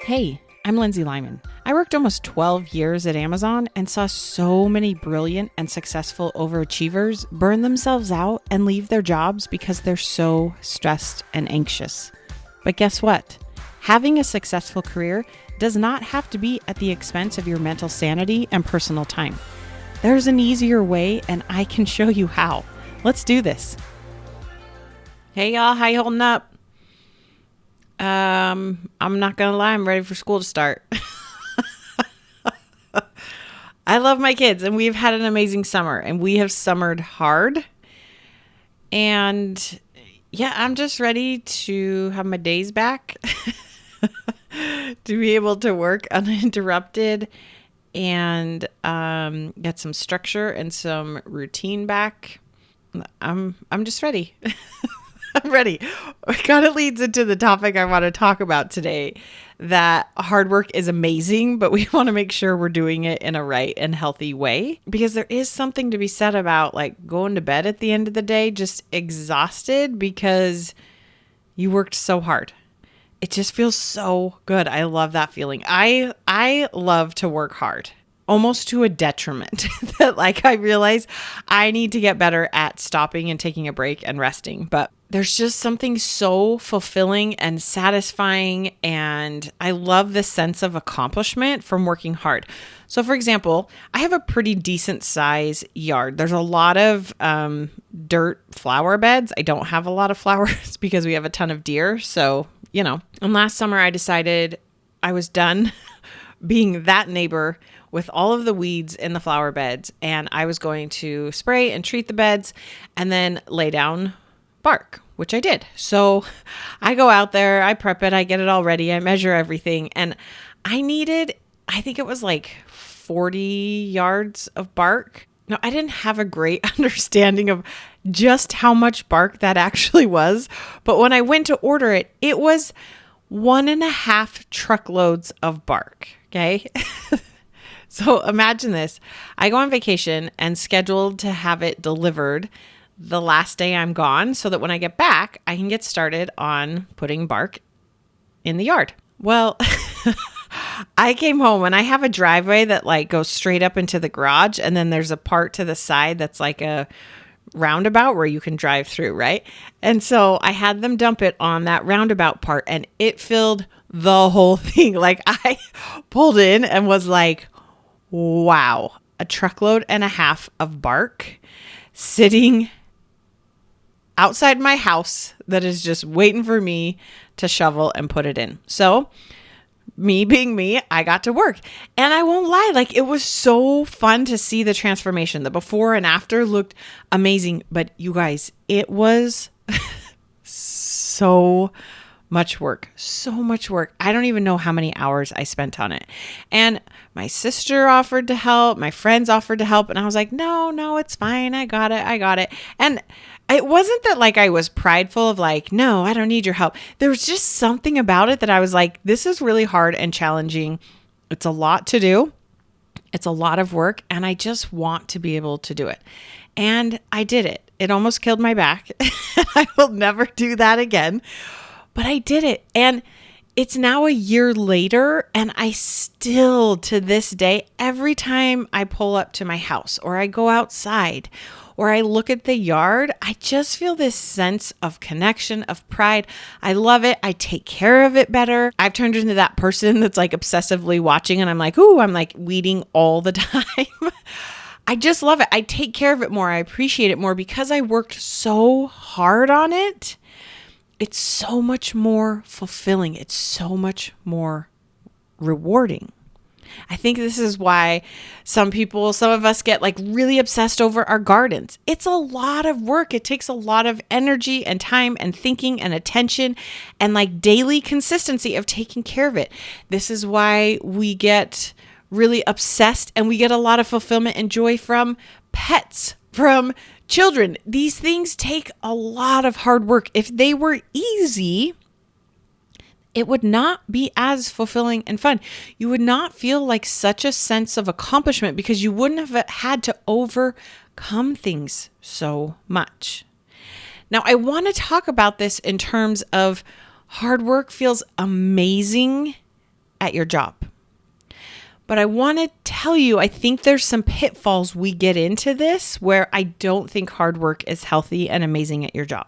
Hey, I'm Lindsay Lyman. I worked almost 12 years at Amazon and saw so many brilliant and successful overachievers burn themselves out and leave their jobs because they're so stressed and anxious. But guess what? Having a successful career does not have to be at the expense of your mental sanity and personal time. There's an easier way, and I can show you how. Let's do this. Hey y'all, how you holding up? I'm not gonna lie, I'm ready for school to start. I love my kids, and we've had an amazing summer, and we have summered hard. And yeah, I'm just ready to have my days back, to be able to work uninterrupted and get some structure and some routine back. I'm just ready. I'm ready. It kind of leads into the topic I want to talk about today, that hard work is amazing, but we want to make sure we're doing it in a right and healthy way, because there is something to be said about like going to bed at the end of the day just exhausted because you worked so hard. It just feels so good. I love that feeling. I love to work hard, almost to a detriment that like I realize I need to get better at stopping and taking a break and resting. But there's just something so fulfilling and satisfying, and I love the sense of accomplishment from working hard. So for example, I have a pretty decent size yard. There's a lot of dirt flower beds. I don't have a lot of flowers because we have a ton of deer. So, you know, and last summer I decided I was done being that neighbor with all of the weeds in the flower beds, and I was going to spray and treat the beds and then lay down bark, which I did. So I go out there, I prep it, I get it all ready, I measure everything, and I think it was like 40 yards of bark. Now, I didn't have a great understanding of just how much bark that actually was, but when I went to order it, it was 1.5 truckloads of bark. Okay. So imagine this. I go on vacation and scheduled to have it delivered the last day I'm gone so that when I get back, I can get started on putting bark in the yard. Well, I came home and I have a driveway that like goes straight up into the garage, and then there's a part to the side that's like a roundabout where you can drive through, right? And so I had them dump it on that roundabout part, and it filled the whole thing. Like I pulled in and was like, wow, 1.5 truckloads of bark sitting outside my house that is just waiting for me to shovel and put it in. So me being me, I got to work, and I won't lie, like it was so fun to see the transformation. The before and after looked amazing, but you guys, it was so much work. I don't even know how many hours I spent on it. And my sister offered to help, my friends offered to help, and I was like, no, it's fine. I got it. And it wasn't that like I was prideful of like, no, I don't need your help. There was just something about it that I was like, this is really hard and challenging. It's a lot to do. It's a lot of work, and I just want to be able to do it. And I did it. It almost killed my back. I will never do that again. But I did it. And it's now a year later, and I still, to this day, every time I pull up to my house or I go outside or I look at the yard, I just feel this sense of connection, of pride. I love it. I take care of it better. I've turned into that person that's like obsessively watching, and I'm like, ooh, I'm like weeding all the time. I just love it. I take care of it more. I appreciate it more because I worked so hard on it. It's so much more fulfilling. It's so much more rewarding. I think this is why some of us get like really obsessed over our gardens. It's a lot of work. It takes a lot of energy and time and thinking and attention and like daily consistency of taking care of it. This is why we get really obsessed and we get a lot of fulfillment and joy from pets, from children. These things take a lot of hard work. If they were easy, it would not be as fulfilling and fun. You would not feel like such a sense of accomplishment because you wouldn't have had to overcome things so much. Now, I want to talk about this in terms of hard work feels amazing at your job. But I want to tell you, I think there's some pitfalls we get into this where I don't think hard work is healthy and amazing at your job.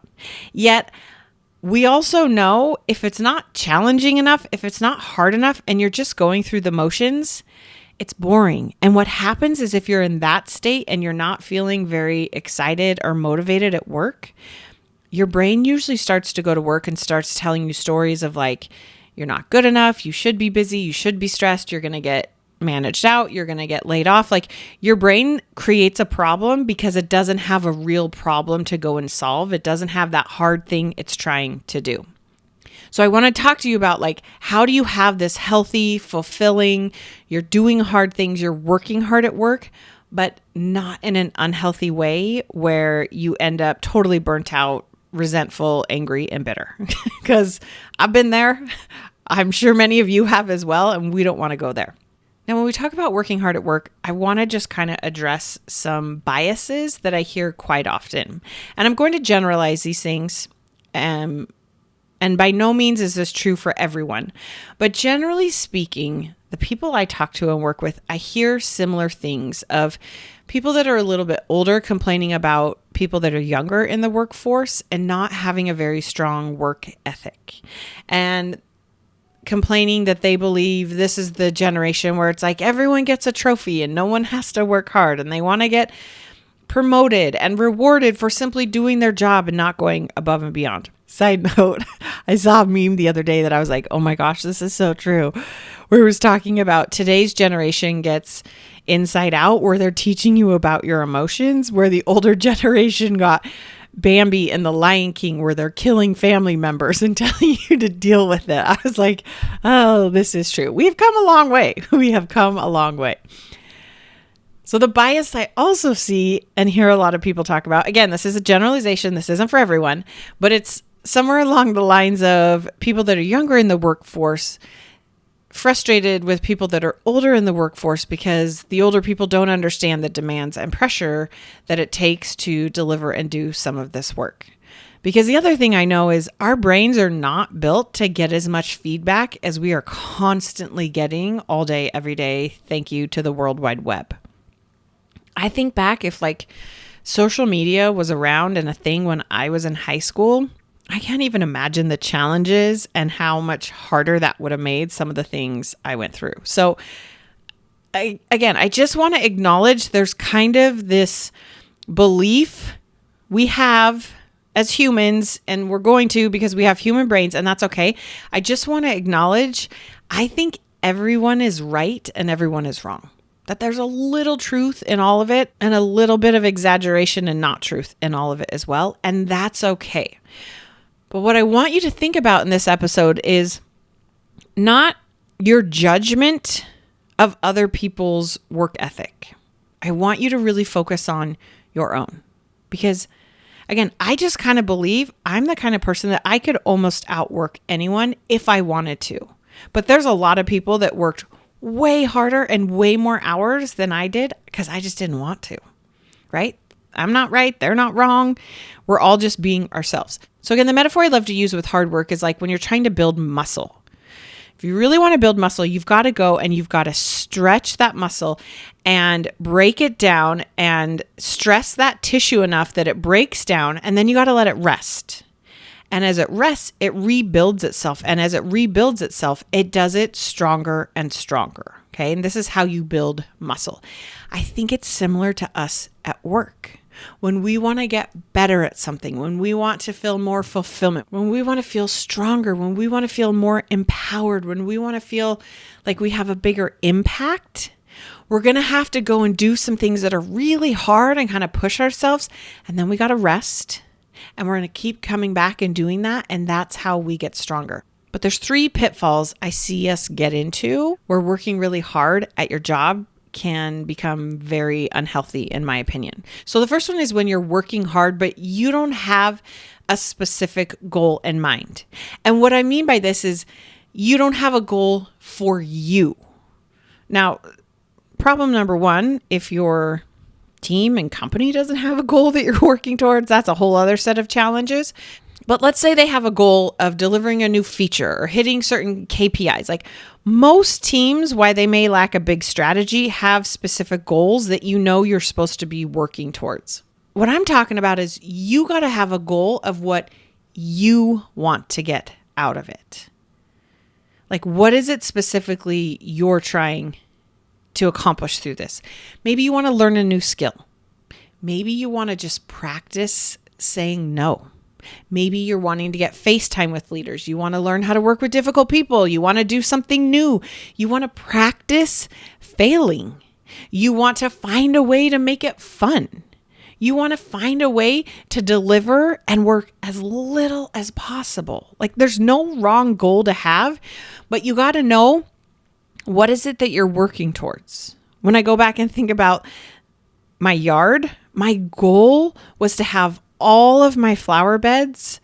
Yet, we also know if it's not challenging enough, if it's not hard enough, and you're just going through the motions, it's boring. And what happens is if you're in that state and you're not feeling very excited or motivated at work, your brain usually starts to go to work and starts telling you stories of like, you're not good enough, you should be busy, you should be stressed, you're going to get managed out, you're going to get laid off. Like your brain creates a problem because it doesn't have a real problem to go and solve. It doesn't have that hard thing it's trying to do. So I want to talk to you about like, how do you have this healthy, fulfilling, you're doing hard things, you're working hard at work, but not in an unhealthy way where you end up totally burnt out, resentful, angry, and bitter. Because I've been there. I'm sure many of you have as well, and we don't want to go there. Now, when we talk about working hard at work, I want to just kind of address some biases that I hear quite often. And I'm going to generalize these things. And by no means is this true for everyone. But generally speaking, the people I talk to and work with, I hear similar things of people that are a little bit older complaining about people that are younger in the workforce and not having a very strong work ethic. And complaining that they believe this is the generation where it's like everyone gets a trophy and no one has to work hard, and they want to get promoted and rewarded for simply doing their job and not going above and beyond. Side note, I saw a meme the other day that I was like, oh my gosh, this is so true. Where it was talking about today's generation gets Inside Out, where they're teaching you about your emotions, where the older generation got Bambi and the Lion King, where they're killing family members and telling you to deal with it. I was like, oh, this is true. We've come a long way. We have come a long way. So the bias I also see and hear a lot of people talk about, again, this is a generalization. This isn't for everyone, but it's somewhere along the lines of people that are younger in the workforce frustrated with people that are older in the workforce because the older people don't understand the demands and pressure that it takes to deliver and do some of this work. Because the other thing I know is our brains are not built to get as much feedback as we are constantly getting all day, every day. Thank you to the World Wide Web. I think back if like social media was around and a thing when I was in high school, I can't even imagine the challenges and how much harder that would have made some of the things I went through. So I just want to acknowledge there's kind of this belief we have as humans, and we're going to because we have human brains, and that's okay. I just want to acknowledge, I think everyone is right and everyone is wrong. That there's a little truth in all of it and a little bit of exaggeration and not truth in all of it as well. And that's okay. But what I want you to think about in this episode is not your judgment of other people's work ethic. I want you to really focus on your own. Because again, I just kind of believe I'm the kind of person that I could almost outwork anyone if I wanted to. But there's a lot of people that worked way harder and way more hours than I did because I just didn't want to, right? I'm not right. They're not wrong. We're all just being ourselves. So again, the metaphor I love to use with hard work is like when you're trying to build muscle. If you really want to build muscle, you've got to go and you've got to stretch that muscle and break it down and stress that tissue enough that it breaks down. And then you got to let it rest. And as it rests, it rebuilds itself. And as it rebuilds itself, it does it stronger and stronger. Okay. And this is how you build muscle. I think it's similar to us at work. When we want to get better at something, when we want to feel more fulfillment, when we want to feel stronger, when we want to feel more empowered, when we want to feel like we have a bigger impact, we're going to have to go and do some things that are really hard and kind of push ourselves. And then we got to rest. And we're going to keep coming back and doing that. And that's how we get stronger. But there's 3 pitfalls I see us get into where working really hard at your job can become very unhealthy, in my opinion. So the first one is when you're working hard, but you don't have a specific goal in mind. And what I mean by this is you don't have a goal for you. Now, problem number 1, if your team and company doesn't have a goal that you're working towards, that's a whole other set of challenges. But let's say they have a goal of delivering a new feature or hitting certain KPIs. Like most teams, why they may lack a big strategy, have specific goals that you know you're supposed to be working towards. What I'm talking about is you got to have a goal of what you want to get out of it. Like, what is it specifically you're trying to accomplish through this? Maybe you want to learn a new skill. Maybe you want to just practice saying no. Maybe you're wanting to get FaceTime with leaders. You want to learn how to work with difficult people. You want to do something new. You want to practice failing. You want to find a way to make it fun. You want to find a way to deliver and work as little as possible. Like there's no wrong goal to have, but you got to know what is it that you're working towards. When I go back and think about my yard, my goal was to have all of my flower beds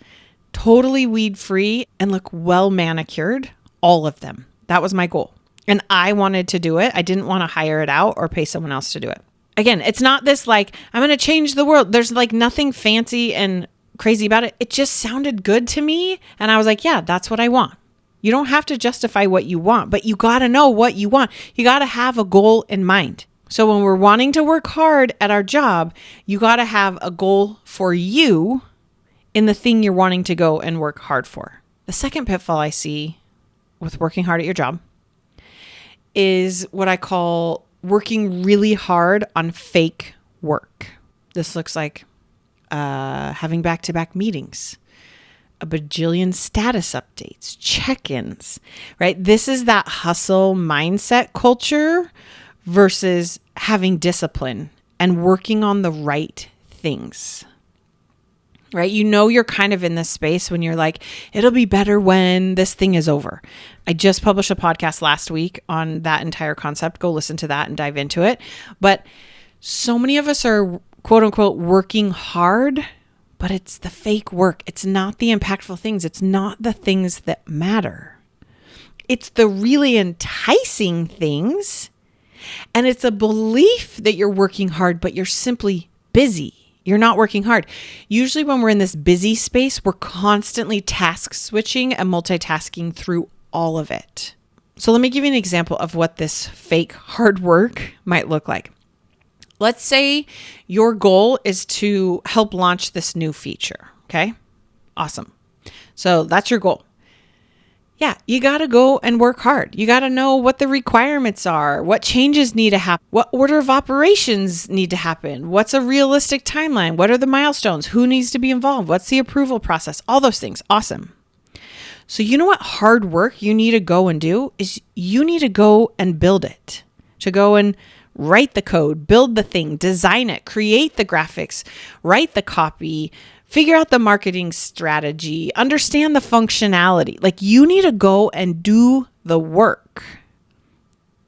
totally weed free and look well manicured, all of them. That was my goal. And I wanted to do it. I didn't want to hire it out or pay someone else to do it. Again, it's not this like, I'm going to change the world. There's like nothing fancy and crazy about it. It just sounded good to me. And I was like, yeah, that's what I want. You don't have to justify what you want, but you got to know what you want. You got to have a goal in mind. So when we're wanting to work hard at our job, you got to have a goal for you in the thing you're wanting to go and work hard for. The second pitfall I see with working hard at your job is what I call working really hard on fake work. This looks like having back-to-back meetings, a bajillion status updates, check-ins, right? This is that hustle mindset culture versus having discipline and working on the right things, right? You know, you're kind of in this space when you're like, it'll be better when this thing is over. I just published a podcast last week on that entire concept. Go listen to that and dive into it. But so many of us are quote unquote working hard, but it's the fake work. It's not the impactful things. It's not the things that matter. It's the really enticing things. And it's a belief that you're working hard, but you're simply busy. You're not working hard. Usually when we're in this busy space, we're constantly task switching and multitasking through all of it. So let me give you an example of what this fake hard work might look like. Let's say your goal is to help launch this new feature. Okay. Awesome. So that's your goal. Yeah, you got to go and work hard. You got to know what the requirements are, what changes need to happen, what order of operations need to happen, what's a realistic timeline, what are the milestones, who needs to be involved, what's the approval process, all those things. Awesome. So you know what hard work you need to go and do is you need to go and build it, to go and write the code, build the thing, design it, create the graphics, write the copy, figure out the marketing strategy, understand the functionality. Like you need to go and do the work.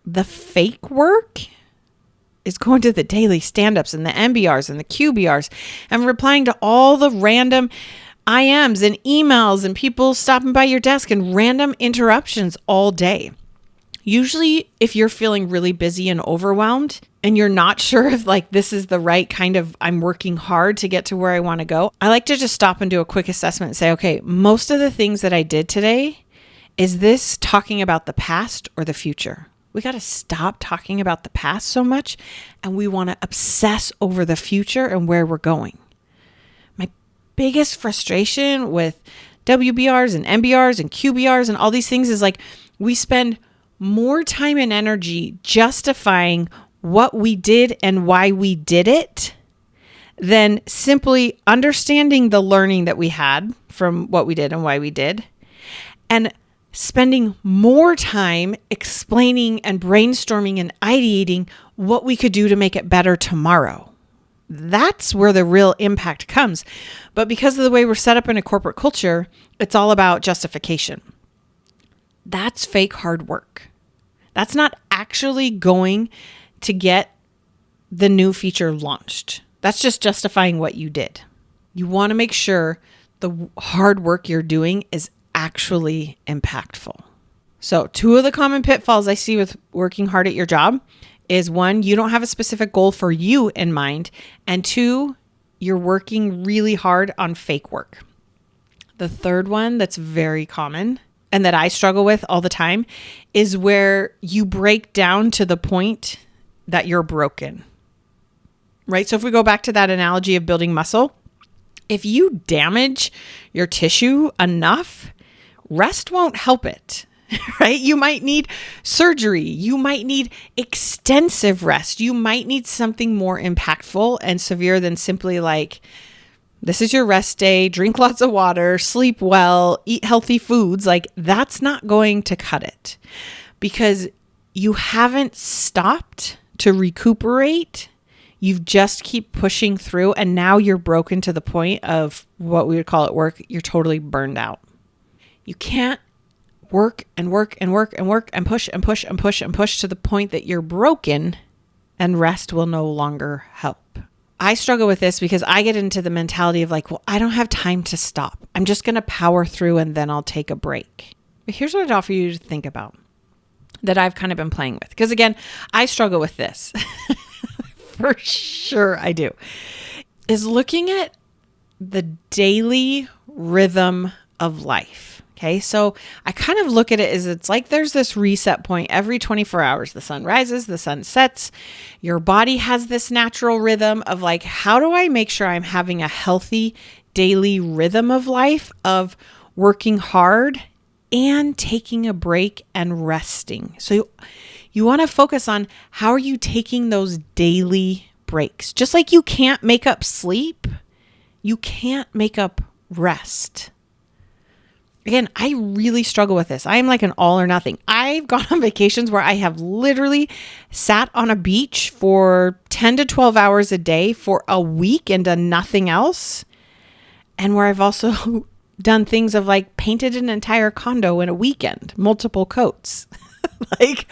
The fake work is going to the daily stand-ups and the MBRs and the QBRs and replying to all the random IMs and emails and people stopping by your desk and random interruptions all day. Usually, if you're feeling really busy and overwhelmed and you're not sure if like this is the right kind of I'm working hard to get to where I want to go, I like to just stop and do a quick assessment and say, okay, most of the things that I did today, is this talking about the past or the future? We got to stop talking about the past so much and we want to obsess over the future and where we're going. My biggest frustration with WBRs and MBRs and QBRs and all these things is like we spend more time and energy justifying what we did and why we did it than simply understanding the learning that we had from what we did and why we did, and spending more time explaining and brainstorming and ideating what we could do to make it better tomorrow. That's where the real impact comes. But because of the way we're set up in a corporate culture, it's all about justification. That's fake hard work. That's not actually going to get the new feature launched. That's just justifying what you did. You want to make sure the hard work you're doing is actually impactful. So 2 of the common pitfalls I see with working hard at your job is 1, you don't have a specific goal for you in mind. And 2, you're working really hard on fake work. The third one that's very common and that I struggle with all the time is where you break down to the point that you're broken, right? So if we go back to that analogy of building muscle, if you damage your tissue enough, rest won't help it, right? You might need surgery. You might need extensive rest. You might need something more impactful and severe than simply like, this is your rest day, drink lots of water, sleep well, eat healthy foods. Like that's not going to cut it because you haven't stopped to recuperate. You've just keep pushing through and now you're broken to the point of what we would call at work. You're totally burned out. You can't work and work and work and work and push and push and push and push to the point that you're broken and rest will no longer help. I struggle with this because I get into the mentality of like, well, I don't have time to stop. I'm just going to power through and then I'll take a break. But here's what I'd offer you to think about that I've kind of been playing with. Because again, I struggle with this. For sure I do. Is looking at the daily rhythm of life. Okay, so I kind of look at it as it's like there's this reset point every 24 hours. The sun rises, the sun sets. Your body has this natural rhythm of like, how do I make sure I'm having a healthy daily rhythm of life of working hard and taking a break and resting? So you want to focus on how are you taking those daily breaks? Just like you can't make up sleep, you can't make up rest. Again, I really struggle with this. I am like an all or nothing. I've gone on vacations where I have literally sat on a beach for 10 to 12 hours a day for a week and done nothing else. And where I've also done things of like painted an entire condo in a weekend, multiple coats. Like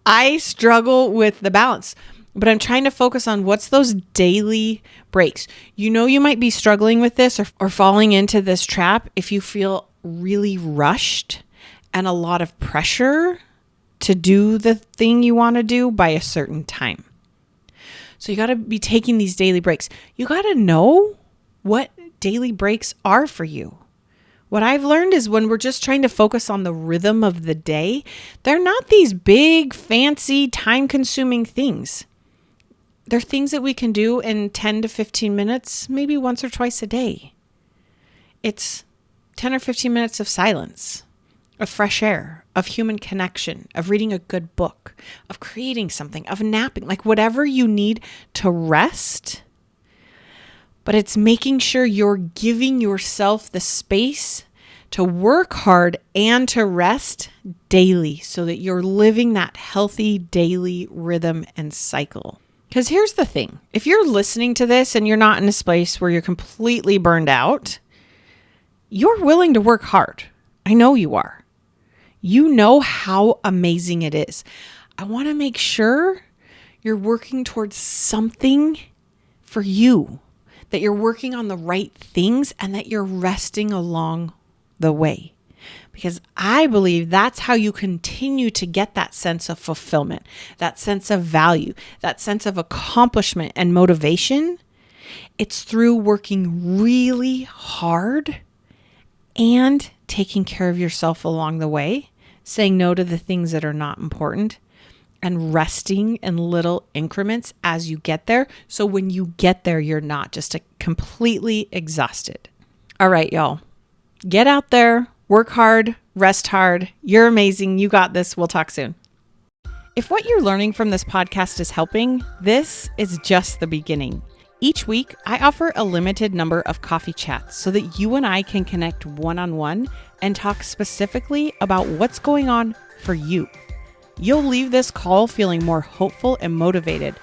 I struggle with the balance, but I'm trying to focus on what's those daily breaks. You know, you might be struggling with this or falling into this trap if you feel really rushed and a lot of pressure to do the thing you want to do by a certain time. So you got to be taking these daily breaks. You got to know what daily breaks are for you. What I've learned is when we're just trying to focus on the rhythm of the day, they're not these big, fancy, time-consuming things. They're things that we can do in 10 to 15 minutes, maybe once or twice a day. It's 10 or 15 minutes of silence, of fresh air, of human connection, of reading a good book, of creating something, of napping, like whatever you need to rest. But it's making sure you're giving yourself the space to work hard and to rest daily so that you're living that healthy daily rhythm and cycle. Because here's the thing. If you're listening to this and you're not in a space where you're completely burned out, you're willing to work hard. I know you are. You know how amazing it is. I want to make sure you're working towards something for you, that you're working on the right things and that you're resting along the way. Because I believe that's how you continue to get that sense of fulfillment, that sense of value, that sense of accomplishment and motivation. It's through working really hard and taking care of yourself along the way, saying no to the things that are not important, and resting in little increments as you get there. So when you get there, you're not just completely exhausted. All right, y'all, get out there, work hard, rest hard. You're amazing. You got this. We'll talk soon. If what you're learning from this podcast is helping, this is just the beginning. Each week, I offer a limited number of coffee chats so that you and I can connect one-on-one and talk specifically about what's going on for you. You'll leave this call feeling more hopeful and motivated,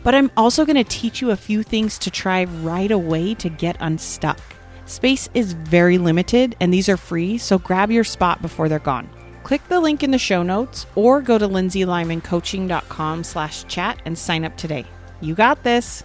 but I'm also going to teach you a few things to try right away to get unstuck. Space is very limited and these are free, so grab your spot before they're gone. Click the link in the show notes or go to lindsaylymancoaching.com/chat and sign up today. You got this.